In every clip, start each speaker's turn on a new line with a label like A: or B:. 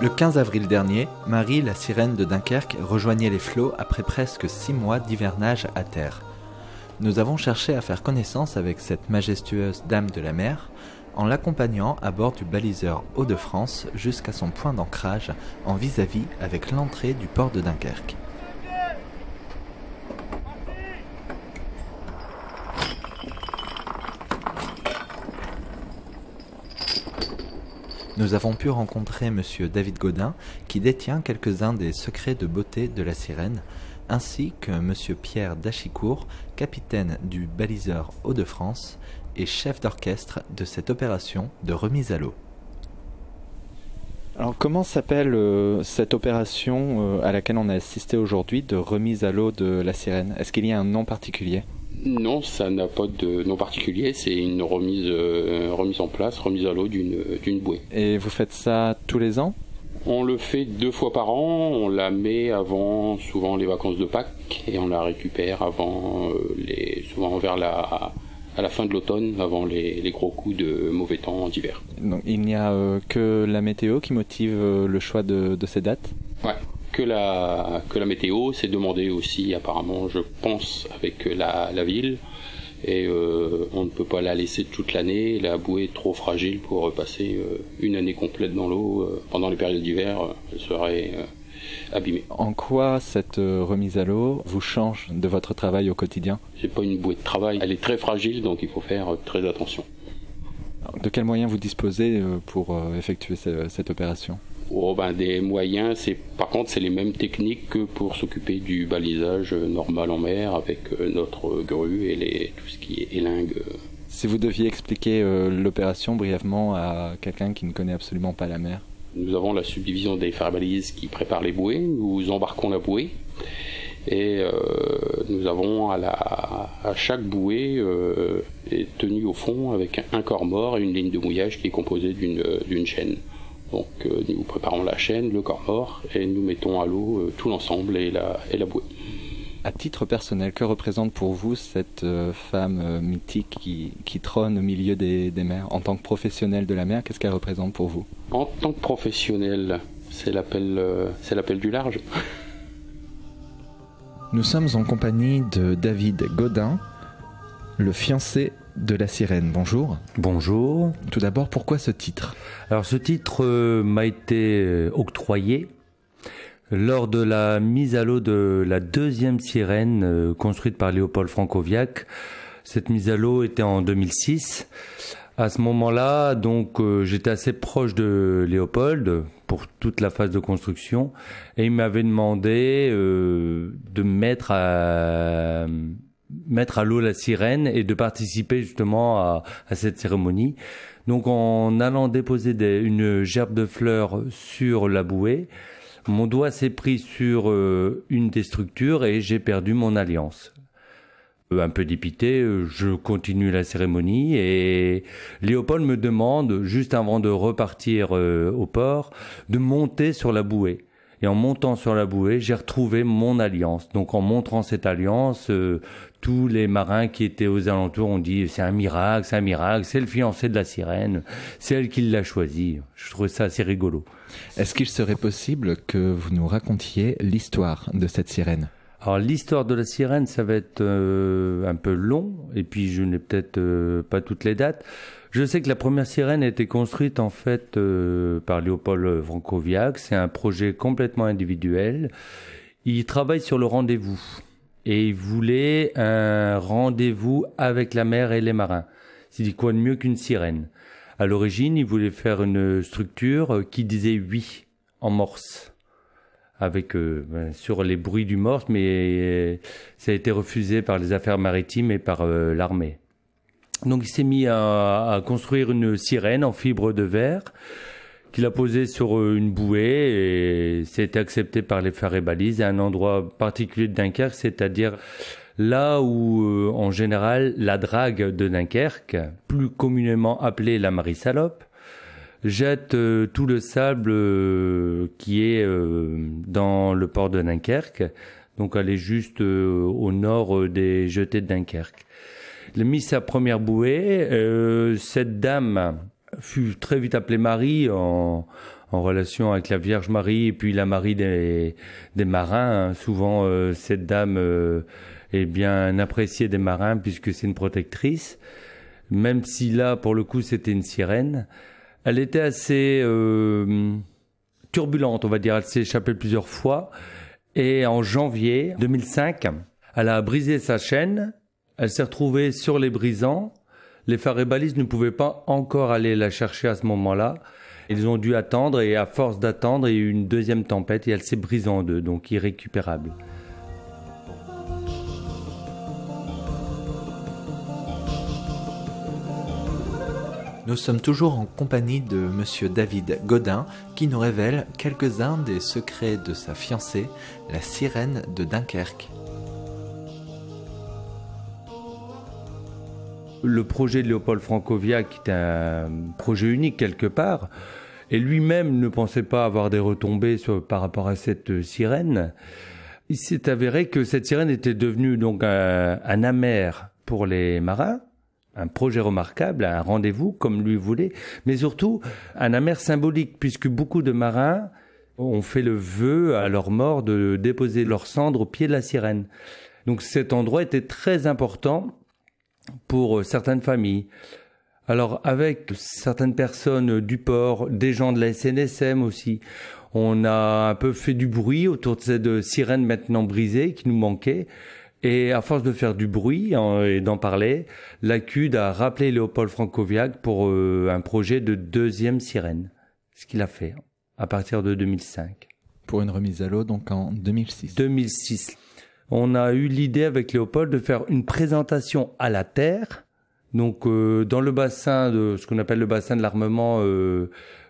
A: Le 15 avril dernier, Marie, la sirène de Dunkerque, rejoignait les flots après presque 6 mois d'hivernage à terre. Nous avons cherché à faire connaissance avec cette majestueuse dame de la mer en l'accompagnant à bord du baliseur Hauts-de-France jusqu'à son point d'ancrage en vis-à-vis avec l'entrée du port de Dunkerque. Nous avons pu rencontrer Monsieur David Gaudin, qui détient quelques-uns des secrets de beauté de la sirène, ainsi que Monsieur Pierre Dachicourt, capitaine du baliseur Hauts-de-France et chef d'orchestre de cette opération de remise à l'eau. Alors comment s'appelle cette opération à laquelle on a assisté aujourd'hui de remise à l'eau de la sirène? Est-ce qu'il y a un nom particulier?
B: Non, ça n'a pas de nom particulier, c'est une remise en place, remise à l'eau d'une bouée.
A: Et vous faites ça tous les ans?
B: On le fait 2 fois par an, on la met avant souvent les vacances de Pâques et on la récupère avant souvent à la fin de l'automne, avant les gros coups de mauvais temps d'hiver.
A: Donc il n'y a que la météo qui motive le choix de ces dates?
B: Ouais. Que la météo, c'est demandé aussi apparemment, je pense, avec la ville, et on ne peut pas la laisser toute l'année, la bouée est trop fragile pour passer une année complète dans l'eau. Pendant les périodes d'hiver, elle serait abîmée.
A: En quoi cette remise à l'eau vous change de votre travail au quotidien?
B: C'est pas une bouée de travail, elle est très fragile, donc il faut faire très attention.
A: De quels moyens vous disposez pour effectuer cette opération?
B: Des moyens, par contre c'est les mêmes techniques que pour s'occuper du balisage normal en mer avec notre grue et tout ce qui est élingue.
A: Si vous deviez expliquer l'opération brièvement à quelqu'un qui ne connaît absolument pas la mer.
B: Nous avons la subdivision des phares-balises qui préparent les bouées, nous embarquons la bouée et nous avons à chaque bouée est tenue au fond avec un corps mort et une ligne de mouillage qui est composée d'une chaîne. Donc nous préparons la chaîne, le corps mort, et nous mettons à l'eau tout l'ensemble et la bouée.
A: À titre personnel, que représente pour vous cette femme mythique qui trône au milieu des mers? En tant que professionnel de la mer, qu'est-ce qu'elle représente pour vous?
B: En tant que professionnel, c'est l'appel du large.
A: Nous sommes en compagnie de David Gaudin, le fiancé de la sirène. Bonjour.
C: Bonjour.
A: Tout d'abord, pourquoi ce titre?
C: Alors ce titre m'a été octroyé lors de la mise à l'eau de la 2e sirène construite par Léopold Francoviac. Cette mise à l'eau était en 2006. À ce moment-là, donc j'étais assez proche de Léopold pour toute la phase de construction et il m'avait demandé de mettre à l'eau la sirène et de participer justement à cette cérémonie. Donc en allant déposer une gerbe de fleurs sur la bouée, mon doigt s'est pris sur une des structures et j'ai perdu mon alliance. Un peu dépité, je continue la cérémonie et Léopold me demande, juste avant de repartir au port, de monter sur la bouée. Et en montant sur la bouée, j'ai retrouvé mon alliance. Donc en montrant cette alliance, tous les marins qui étaient aux alentours ont dit c'est un miracle, c'est le fiancé de la sirène, c'est elle qui l'a choisi. Je trouve ça assez rigolo.
A: Est-ce qu'il serait possible que vous nous racontiez l'histoire de cette sirène?
C: Alors l'histoire de la sirène, ça va être un peu long, et puis je n'ai peut-être pas toutes les dates. Je sais que la première sirène a été construite en fait par Léopold Francoviac. C'est un projet complètement individuel. Il travaille sur le rendez-vous et il voulait un rendez-vous avec la mer et les marins. Il dit quoi de mieux qu'une sirène? À l'origine, il voulait faire une structure qui disait oui en morse, avec sur les bruits du morse, mais ça a été refusé par les affaires maritimes et par l'armée. Donc il s'est mis à construire une sirène en fibre de verre qu'il a posée sur une bouée et c'était accepté par les phares et balises à un endroit particulier de Dunkerque, c'est-à-dire là où en général la drague de Dunkerque, plus communément appelée la Marie-Salope, jette tout le sable qui est dans le port de Dunkerque. Donc elle est juste au nord des jetées de Dunkerque. Il a mis sa première bouée. Cette dame fut très vite appelée Marie en relation avec la Vierge Marie et puis la Marie des marins. Souvent, cette dame est bien appréciée des marins puisque c'est une protectrice. Même si là, pour le coup, c'était une sirène. Elle était assez turbulente, on va dire. Elle s'est échappée plusieurs fois. Et en janvier 2005, elle a brisé sa chaîne. Elle s'est retrouvée sur les brisants. Les phares et balises ne pouvaient pas encore aller la chercher à ce moment-là. Ils ont dû attendre et à force d'attendre, il y a eu une deuxième tempête et elle s'est brisée en deux, donc irrécupérable.
A: Nous sommes toujours en compagnie de Monsieur David Godin qui nous révèle quelques-uns des secrets de sa fiancée, la sirène de Dunkerque.
C: Le projet de Léopold Francoviac est un projet unique quelque part, et lui-même ne pensait pas avoir des retombées par rapport à cette sirène. Il s'est avéré que cette sirène était devenue donc un amer pour les marins, un projet remarquable, un rendez-vous comme lui voulait, mais surtout un amer symbolique, puisque beaucoup de marins ont fait le vœu à leur mort de déposer leurs cendres au pied de la sirène. Donc cet endroit était très important pour certaines familles. Alors avec certaines personnes du port, des gens de la SNSM aussi, on a un peu fait du bruit autour de cette sirène maintenant brisée qui nous manquait. Et à force de faire du bruit et d'en parler, la CUD a rappelé Léopold Francoviac pour un projet de deuxième sirène, ce qu'il a fait à partir de 2005.
A: Pour une remise à l'eau donc en 2006.
C: 2006. On a eu l'idée avec Léopold de faire une présentation à la terre, donc dans le bassin de ce qu'on appelle le bassin de l'armement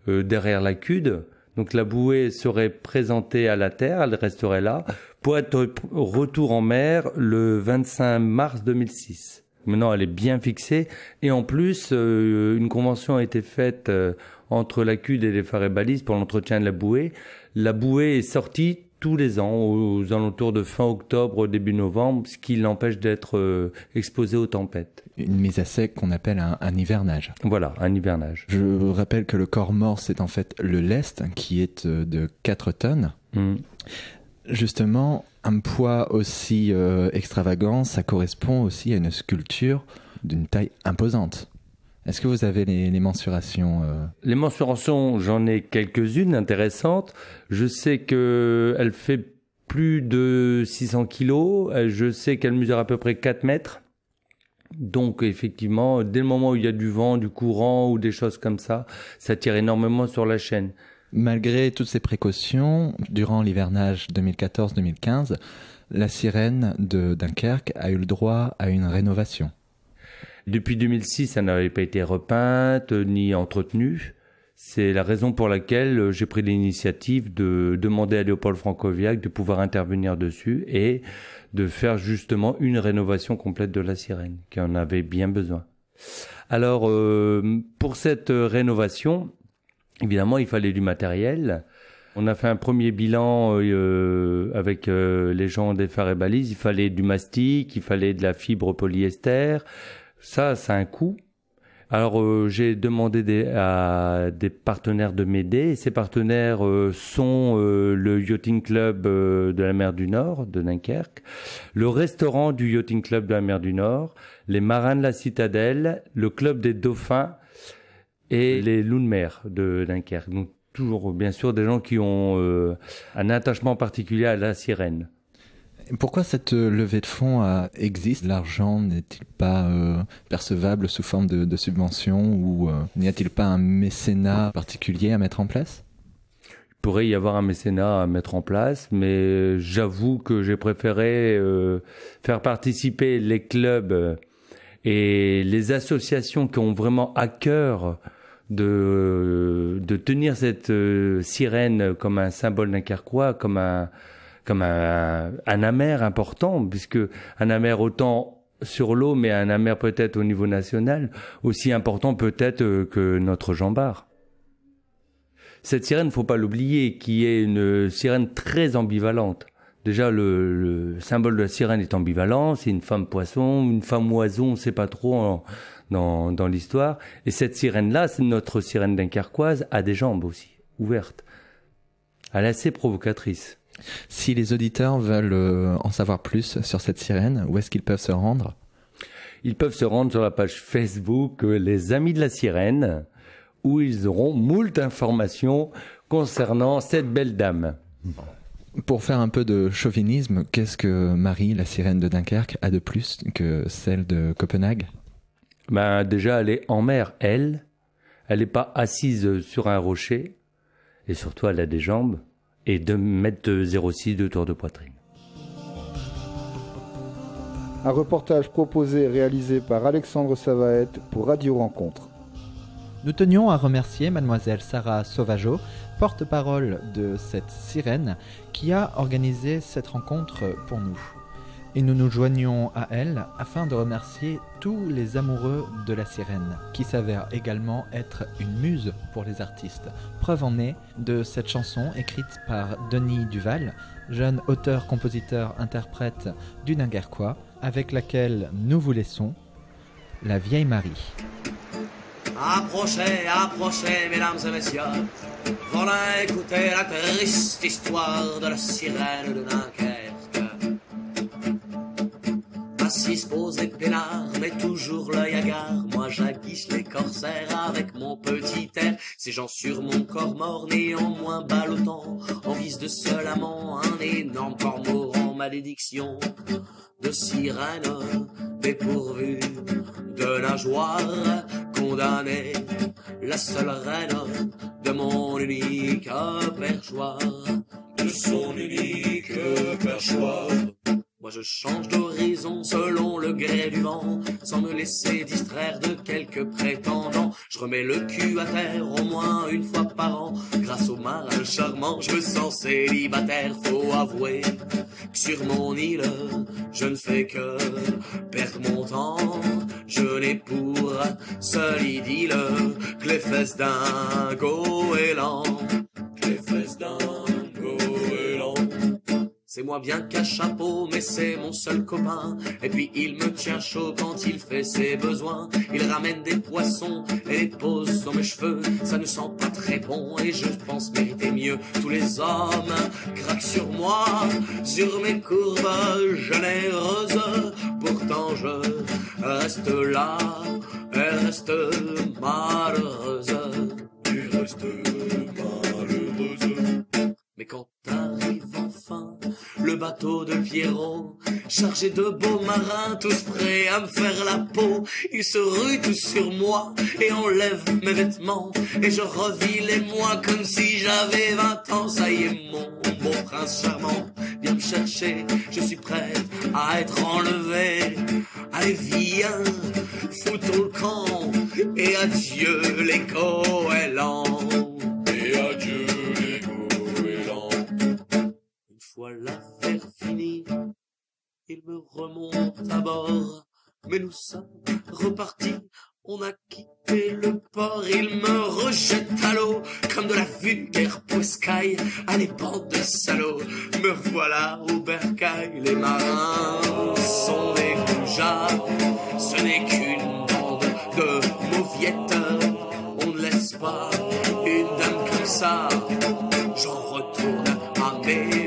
C: derrière la CUD. Donc la bouée serait présentée à la terre, elle resterait là, pour être retour en mer le 25 mars 2006. Maintenant, elle est bien fixée. Et en plus, une convention a été faite entre la CUD et les phares et balises pour l'entretien de la bouée. La bouée est sortie tous les ans, aux alentours de fin octobre, début novembre, ce qui l'empêche d'être exposée aux tempêtes.
A: Une mise à sec qu'on appelle un hivernage.
C: Voilà, un hivernage.
A: Je rappelle que le corps mort, c'est en fait le lest, qui est de 4 tonnes. Justement, un poids aussi extravagant, ça correspond aussi à une sculpture d'une taille imposante. Est-ce que vous avez les mensurations
C: Les mensurations, j'en ai quelques-unes intéressantes. Je sais qu'elle fait plus de 600 kilos. Je sais qu'elle mesure à peu près 4 mètres. Donc effectivement, dès le moment où il y a du vent, du courant ou des choses comme ça tire énormément sur la chaîne.
A: Malgré toutes ces précautions, durant l'hivernage 2014-2015, la sirène de Dunkerque a eu le droit à une rénovation.
C: Depuis 2006, ça n'avait pas été repeinte ni entretenue. C'est la raison pour laquelle j'ai pris l'initiative de demander à Léopold Francoviac de pouvoir intervenir dessus et de faire justement une rénovation complète de la sirène, qui en avait bien besoin. Alors, pour cette rénovation, évidemment, il fallait du matériel. On a fait un premier bilan avec les gens des phares et balises. Il fallait du mastic, il fallait de la fibre polyester. Ça a un coût. Alors j'ai demandé à des partenaires de m'aider. Ces partenaires sont le Yachting Club de la mer du Nord, de Dunkerque, le restaurant du Yachting Club de la mer du Nord, les marins de la Citadelle, le club des dauphins et les loups de mer de Dunkerque. Donc toujours bien sûr des gens qui ont un attachement particulier à la sirène.
A: Pourquoi cette levée de fonds existe? L'argent n'est-il pas percevable sous forme de subvention ou n'y a-t-il pas un mécénat particulier à mettre en place?
C: Il pourrait y avoir un mécénat à mettre en place, mais j'avoue que j'ai préféré faire participer les clubs et les associations qui ont vraiment à cœur de tenir cette sirène comme un symbole dunkerquois, comme un amer important, puisque un amer autant sur l'eau, mais un amer peut-être au niveau national, aussi important peut-être que notre Jean-Bart. Cette sirène, faut pas l'oublier, qui est une sirène très ambivalente. Déjà, le symbole de la sirène est ambivalent, c'est une femme poisson, une femme oiseau, on ne sait pas trop dans l'histoire. Et cette sirène-là, c'est notre sirène dunkerquoise, a des jambes aussi, ouvertes. Elle est assez provocatrice.
A: Si les auditeurs veulent en savoir plus sur cette sirène, où est-ce qu'ils peuvent se rendre ?
C: Ils peuvent se rendre sur la page Facebook Les Amis de la Sirène, où ils auront moult informations concernant cette belle dame.
A: Pour faire un peu de chauvinisme, qu'est-ce que Marie, la sirène de Dunkerque, a de plus que celle de Copenhague ?
C: Ben, déjà, elle est en mer, elle. Elle n'est pas assise sur un rocher. Et surtout, elle a des jambes et 2,06 m de tour de poitrine.
D: Un reportage proposé et réalisé par Alexandre Savaette pour Radio Rencontre.
A: Nous tenions à remercier mademoiselle Sarah Sauvageau, porte-parole de cette sirène, qui a organisé cette rencontre pour nous. Et nous nous joignons à elle afin de remercier tous les amoureux de la sirène, qui s'avère également être une muse pour les artistes. Preuve en est de cette chanson écrite par Denis Duval, jeune auteur, compositeur, interprète du Dunkerquois, avec laquelle nous vous laissons La Vieille Marie.
E: Approchez, approchez, mesdames et messieurs. Voilà écouter la triste histoire de la sirène de Dunkerque. Assise, posée, peinard, mais toujours l'œil hagard. Moi j'aguiche les corsaires avec mon petit air. Ces gens sur mon corps mort, néanmoins ballottant, en guise de seul amant, un énorme cormoran, malédiction de sirène dépourvue de nageoire, condamnée, la seule reine de mon unique perchoir, de son unique perchoir. Moi je change d'horizon selon le gré du vent, sans me laisser distraire de quelques prétendants. Je remets le cul à terre au moins une fois par an. Grâce au marin charmant, je me sens célibataire. Faut avouer que sur mon île, je ne fais que perdre mon temps. Je n'ai pour seul idylle que les fesses d'un goéland. Les fesses d'un goéland. C'est moi bien qu'à chapeau, mais c'est mon seul copain. Et puis il me tient chaud quand il fait ses besoins. Il ramène des poissons et les pose dans mes cheveux. Ça ne sent pas très bon et je pense mériter mieux. Tous les hommes craquent sur moi, sur mes courbes généreuses. Pourtant je reste là, elle reste malheureuse. Tu restes malheureuse. Mais quand arrive enfin le bateau de Pierrot, chargé de beaux marins, tous prêts à me faire la peau, ils se ruent tous sur moi et enlèvent mes vêtements, et je revis les mois comme si j'avais 20 ans. Ça y est, mon beau prince charmant, viens me chercher, je suis prête à être enlevée. Allez viens, foutons le camp, et adieu les goélands. Et adieu les goélands. Une fois l'affaire finie, il me remonte à bord, mais nous sommes repartis. On a quitté le port, il me rejette à l'eau comme de la vulgaire poiscaille. Allez, bande de salauds, me voilà au bercail. Les marins sont des goujats, ce n'est qu'une bande de mauviettes. On ne laisse pas une dame comme ça, j'en retourne à mes